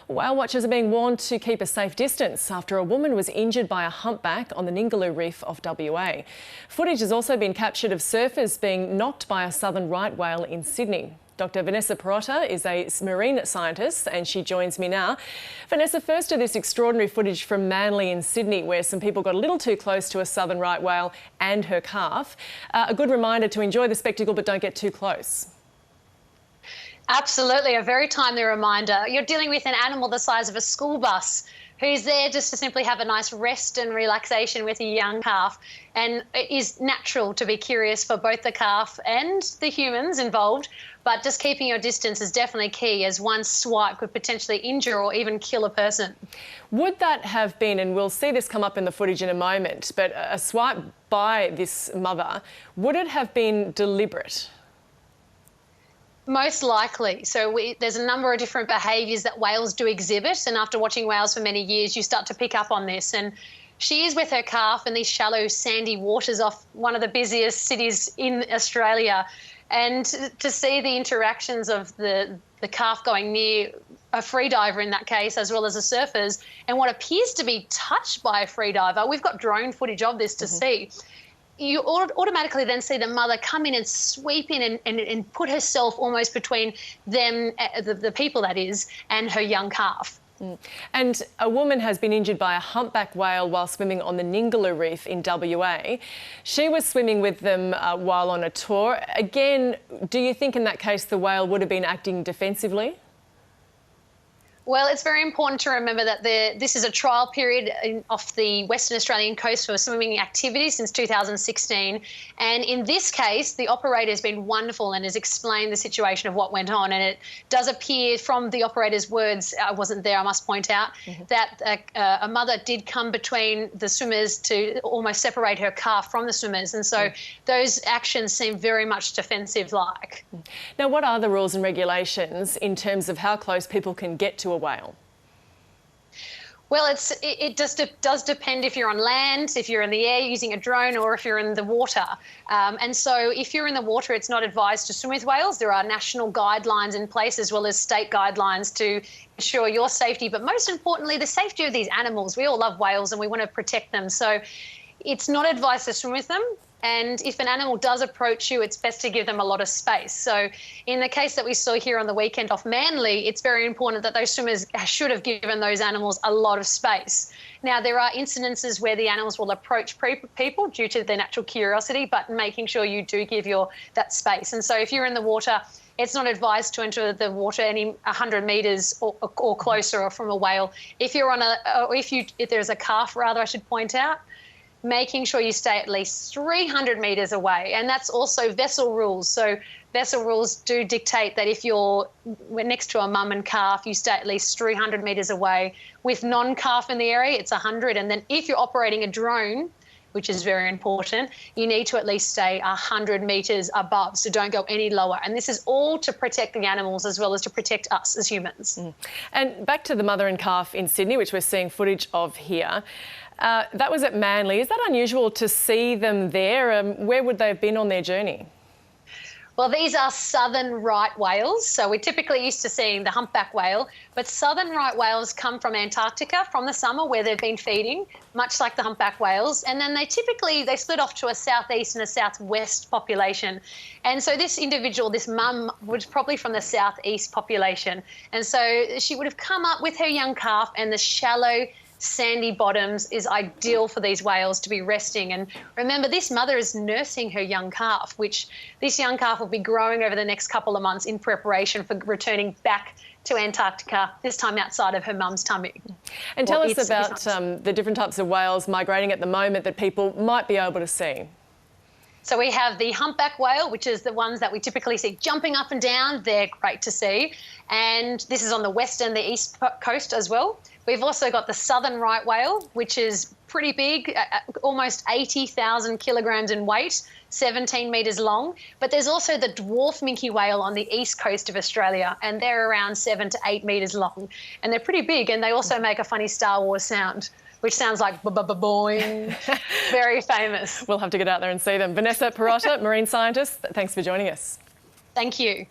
Whale watchers are being warned to keep a safe distance after a woman was injured by a humpback on the Ningaloo reef off WA. Footage has also been captured of surfers being knocked by a southern right whale in Sydney. Dr. Vanessa Pirotta is a marine scientist and she joins me now. Vanessa, first to this extraordinary footage from Manly in Sydney where some people got a little too close to a southern right whale and her calf. A good reminder to enjoy the spectacle but don't get too close. Absolutely, a very timely reminder. You're dealing with an animal the size of a school bus who's there just to simply have a nice rest and relaxation with a young calf. And it is natural to be curious for both the calf and the humans involved, but just keeping your distance is definitely key, as one swipe could potentially injure or even kill a person. Would that have been, and we'll see this come up in the footage in a moment, but a swipe by this mother, would it have been deliberate? Most likely. So there's a number of different behaviours that whales do exhibit, and after watching whales for many years you start to pick up on this. And she is with her calf in these shallow sandy waters off one of the busiest cities in Australia, and to see the interactions of the calf going near a freediver in that case, as well as the surfers, and what appears to be touched by a freediver. We've got drone footage of this to see. You automatically then see the mother come in and sweep in and put herself almost between them, the people that is, and her young calf. And a woman has been injured by a humpback whale while swimming on the Ningaloo reef in WA. She was swimming with them while on a tour. Again, do you think in that case the whale would have been acting defensively? Well, it's very important to remember that this is a trial period off the Western Australian coast for swimming activities since 2016. And in this case, the operator has been wonderful and has explained the situation of what went on. And it does appear from the operator's words, I wasn't there, I must point out, that a mother did come between the swimmers to almost separate her calf from the swimmers. And so those actions seem very much defensive-like. Now, what are the rules and regulations in terms of how close people can get to a whale? Well, it just does depend if you're on land, if you're in the air using a drone, or if you're in the water. And so if you're in the water, it's not advised to swim with whales. There are national guidelines in place as well as state guidelines to ensure your safety, but most importantly, the safety of these animals. We all love whales and we want to protect them. So it's not advised to swim with them. And if an animal does approach you, it's best to give them a lot of space. So in the case that we saw here on the weekend off Manly, it's very important that those swimmers should have given those animals a lot of space. Now, there are incidences where the animals will approach people due to their natural curiosity, but making sure you do give that space. And so if you're in the water, it's not advised to enter the water any 100 metres or closer or from a whale. If you're on if there's a calf, rather, I should point out, making sure you stay at least 300 metres away. And that's also vessel rules. So vessel rules do dictate that if you're next to a mum and calf, you stay at least 300 metres away. With non-calf in the area, it's 100. And then if you're operating a drone, which is very important, you need to at least stay 100 metres above, so don't go any lower. And this is all to protect the animals as well as to protect us as humans. And back to the mother and calf in Sydney, which we're seeing footage of here. That was at Manly. Is that unusual to see them there? Where would they have been on their journey? Well, these are southern right whales. So we're typically used to seeing the humpback whale, but southern right whales come from Antarctica from the summer where they've been feeding, much like the humpback whales. And then they split off to a southeast and a southwest population. And so this individual, this mum, was probably from the southeast population. And so she would have come up with her young calf, and the shallow sandy bottoms is ideal for these whales to be resting. And remember, this mother is nursing her young calf, which this young calf will be growing over the next couple of months in preparation for returning back to Antarctica, this time outside of her mum's tummy. And tell us about the different types of whales migrating at the moment that people might be able to see. So we have the humpback whale, which is the ones that we typically see jumping up and down. They're great to see. And this is on the west and the east coast as well. We've also got the southern right whale, which is pretty big, almost 80,000 kilograms in weight, 17 metres long. But there's also the dwarf minke whale on the east coast of Australia, and they're around 7 to 8 metres long. And they're pretty big, and they also make a funny Star Wars sound, which sounds like boing. Very famous. We'll have to get out there and see them. Vanessa Pirotta, marine scientist, thanks for joining us. Thank you.